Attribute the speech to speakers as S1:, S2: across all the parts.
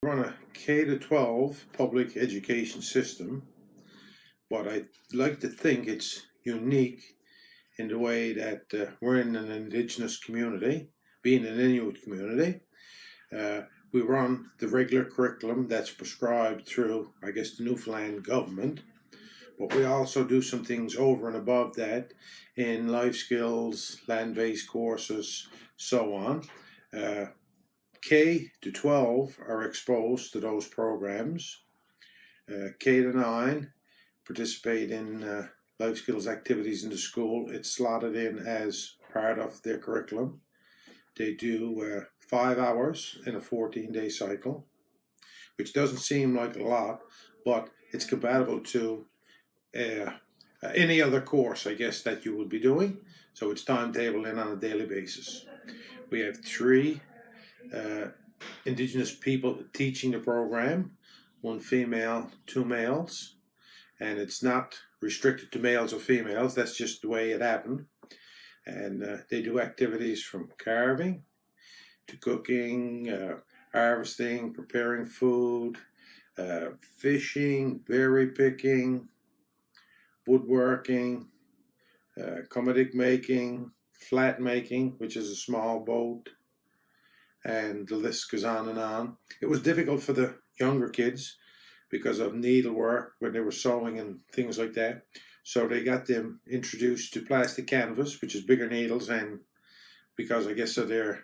S1: Run a K-12 public education system, but I like to think it's unique in the way that we're in an Indigenous community, being an Inuit community. Uh, we run the regular curriculum that's prescribed through, I guess, the Newfoundland government, but we also do some things over and above that in life skills, land-based courses, so on. Uh, K to 12 are exposed to those programs. K to 9 participate in life skills activities in the school. It's slotted in as part of their curriculum. They do 5 hours in a 14-day cycle, which doesn't seem like a lot, but it's compatible to uh, any other course, I guess, that you would be doing. So it's timetabled in on a daily basis. We have 3 Indigenous people teaching the program, 1 female, 2 males, and it's not restricted to males or females. That's just the way it happened. And they do activities from carving to cooking, harvesting, preparing food, fishing, berry picking, woodworking, komatik making, flat making, which is a small boat, and the list goes on and on. It was difficult for the younger kids because of needlework when they were sewing and things like that. So they got them introduced to plastic canvas, which is bigger needles, and because I guess of their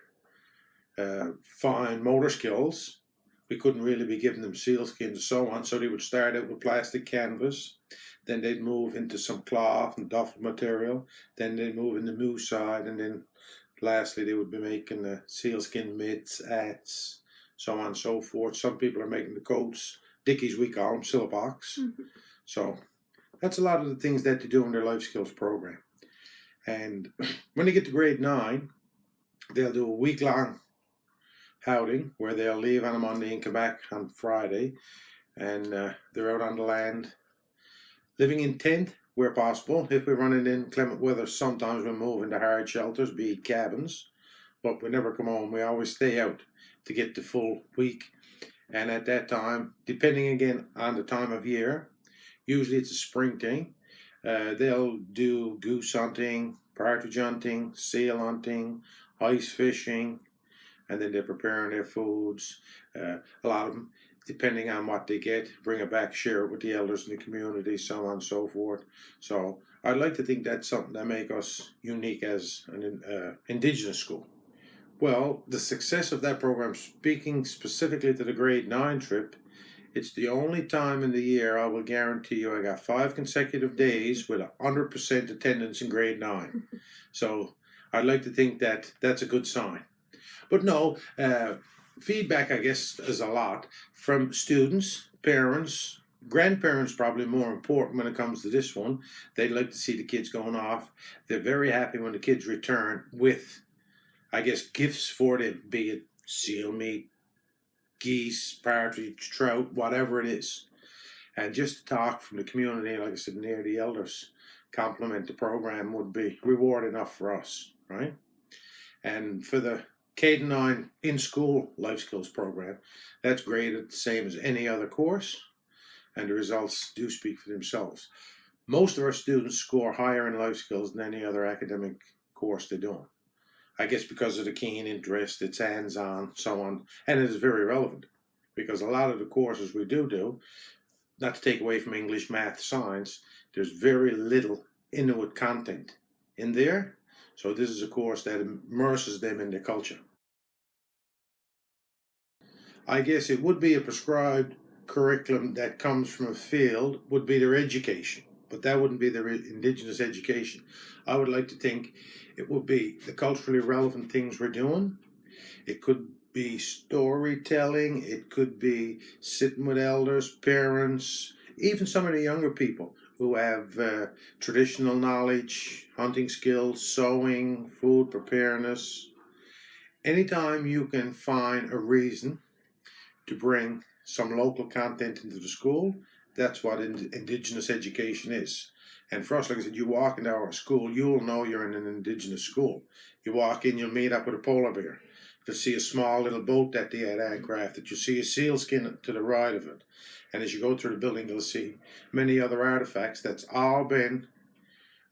S1: fine motor skills, we couldn't really be giving them sealskin and so on. So they would start out with plastic canvas, then they'd move into some cloth and duffel material, then they'd move into moose side, and then lastly they would be making the sealskin mitts, hats, so on and so forth. Some people are making the coats, dickies we call them, sillipox. So that's a lot of the things that they do in their life skills program. And when they get to grade 9, they'll do a week-long outing where they'll leave on a Monday and come back on Friday, and they're out on the land living in tent where possible. If we're running in inclement weather, sometimes we move into hard shelters, be it cabins, but we never come home. We always stay out to get the full week. And at that time, depending again on the time of year, usually it's a spring thing, they'll do goose hunting, partridge hunting, seal hunting, ice fishing, and then they're preparing their foods. A lot of them, depending on what they get, bring it back, share it with the elders in the community, so on and so forth. So I'd like to think that's something that makes us unique as an Indigenous school. Well, the success of that program, speaking specifically to the grade 9 trip, it's the only time in the year I will guarantee you I got 5 consecutive days with 100% attendance in grade 9. So I'd like to think that that's a good sign. But no, feedback, I guess, is a lot from students, parents, grandparents, probably more important when it comes to this one. They'd like to see the kids going off. They're very happy when the kids return with, I guess, gifts for them, be it seal meat, geese, partridge, trout, whatever it is. And just to talk from the community, like I said, near the elders, compliment the program would be reward enough for us, right? And for the K-9 in-school life skills program, that's graded the same as any other course, and the results do speak for themselves. Most of our students score higher in life skills than any other academic course they're doing. I guess because of the keen interest, it's hands-on, so on, and it is very relevant because a lot of the courses we do, not to take away from English, math, science, there's very little Inuit content in there. So this is a course that immerses them in their culture. I guess it would be a prescribed curriculum that comes from a field, would be their education, but that wouldn't be their Indigenous education. I would like to think it would be the culturally relevant things we're doing. It could be storytelling, it could be sitting with elders, parents, even some of the younger people who have traditional knowledge, hunting skills, sewing, food preparedness. Anytime you can find a reason to bring some local content into the school, that's what Indigenous education is. And for us, like I said, you walk into our school, you'll know you're in an Indigenous school. You walk in, you'll meet up with a polar bear. to see a small little boat that they had handcrafted. You see a seal skin to the right of it. And as you go through the building, you'll see many other artifacts that's all been,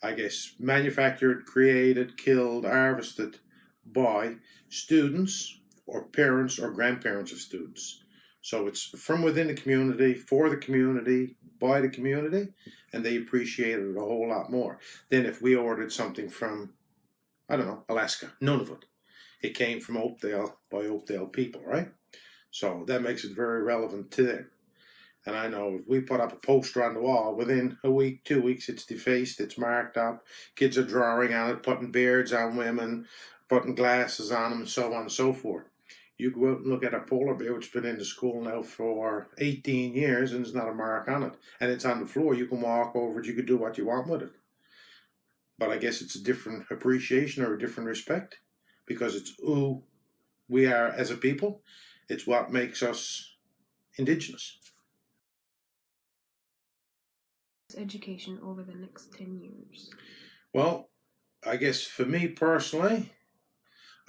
S1: I guess, manufactured, created, killed, harvested by students or parents or grandparents of students. So it's from within the community, for the community, by the community, and they appreciated it a whole lot more than if we ordered something from, I don't know, Alaska. None of it. It came from Hopedale by Hopedale people, right? So that makes it very relevant to them. And I know if we put up a poster on the wall, within a week, 2 weeks, it's defaced, it's marked up. Kids are drawing on it, putting beards on women, putting glasses on them, and so on and so forth. You go out and look at a polar bear, which has been in the school now for 18 years, and there's not a mark on it. And it's on the floor. You can walk over it, you can do what you want with it. But I guess it's a different appreciation or a different respect, because it's who we are as a people. It's what makes us Indigenous.
S2: Education over the next 10 years?
S1: Well, I guess for me personally,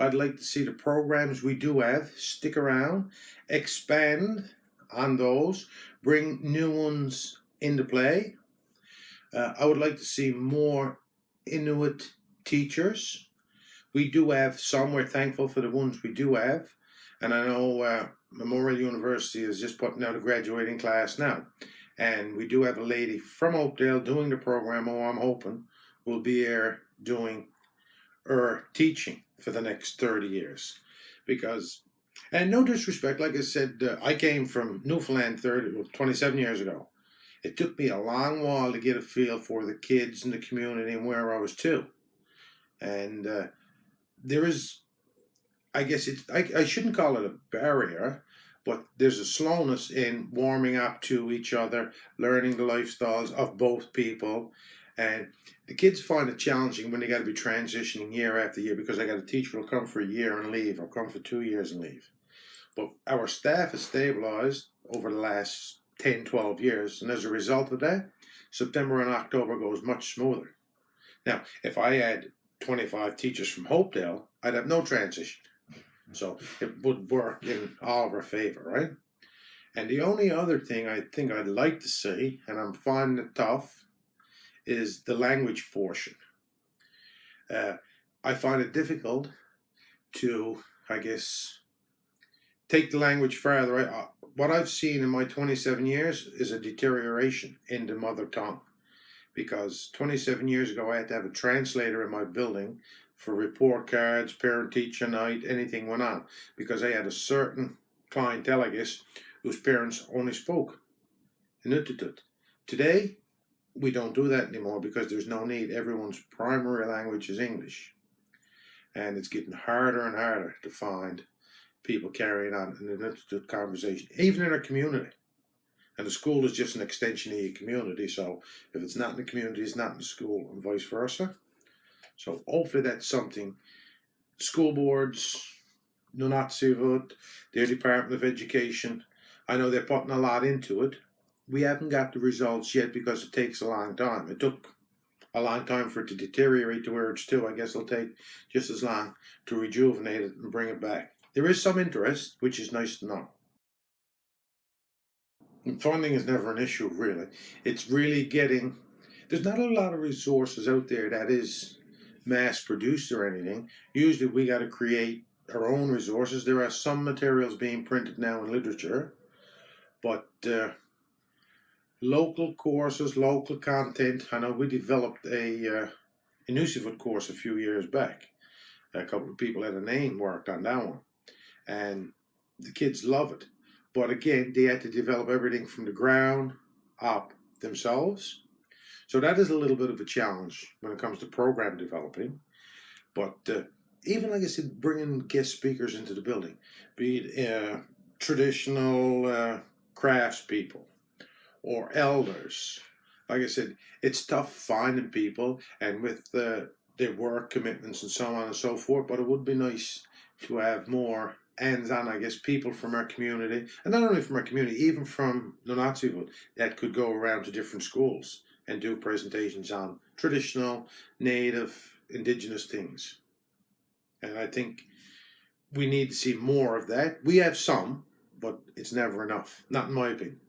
S1: I'd like to see the programs we do have stick around, expand on those, bring new ones into play. I would like to see more Inuit teachers. We do have some. We're thankful for the ones we do have. And I know Memorial University is just putting out a graduating class now. And we do have a lady from Hopedale doing the program, who I'm hoping will be here doing her teaching for the next 30 years. Because, and no disrespect, like I said, I came from Newfoundland 27 years ago. It took me a long while to get a feel for the kids and the community and where I was to. And there is, I guess I shouldn't call it a barrier, but there's a slowness in warming up to each other, learning the lifestyles of both people. And the kids find it challenging when they got to be transitioning year after year, because I got a teacher who'll come for a year and leave, or come for 2 years and leave. But our staff has stabilized over the last 10, 12 years. And as a result of that, September and October goes much smoother. Now, if I had 25 teachers from Hopedale, I'd have no transition. So it would work in all of our favor, right? And the only other thing I think I'd like to see, and I'm finding it tough, is the language portion. I find it difficult to, I guess, take the language further. What I've seen in my 27 years is a deterioration in the mother tongue. Because 27 years ago, I had to have a translator in my building for report cards, parent-teacher night, anything went on. Because I had a certain clientele, I guess, whose parents only spoke Inuktitut. Today, we don't do that anymore because there's no need. Everyone's primary language is English. And it's getting harder and harder to find people carrying on an Inuktitut conversation, even in our community. And the school is just an extension of your community. So if it's not in the community, it's not in the school, and vice versa. So hopefully that's something school boards, Nunatsiavut, their Department of Education, I know they're putting a lot into it. We haven't got the results yet because it takes a long time. It took a long time for it to deteriorate to where it's to. I guess it'll take just as long to rejuvenate it and bring it back. There is some interest, which is nice to know. And funding is never an issue, really. It's really getting, there's not a lot of resources out there that is mass produced or anything. Usually we got to create our own resources. There are some materials being printed now in literature, but local courses, local content. I know we developed a Inusiavut course a few years back. A couple of people at a name worked on that one, and the kids love it. But again, they had to develop everything from the ground up themselves. So that is a little bit of a challenge when it comes to program developing. But even, like I said, bringing guest speakers into the building, be it traditional crafts people or elders. Like I said, it's tough finding people, and with their work commitments and so on and so forth, but it would be nice to have more hands-on, I guess, people from our community, and not only from our community, even from Nunatsiavut, that could go around to different schools and do presentations on traditional, native, indigenous things. And I think we need to see more of that. We have some, but it's never enough. Not in my opinion.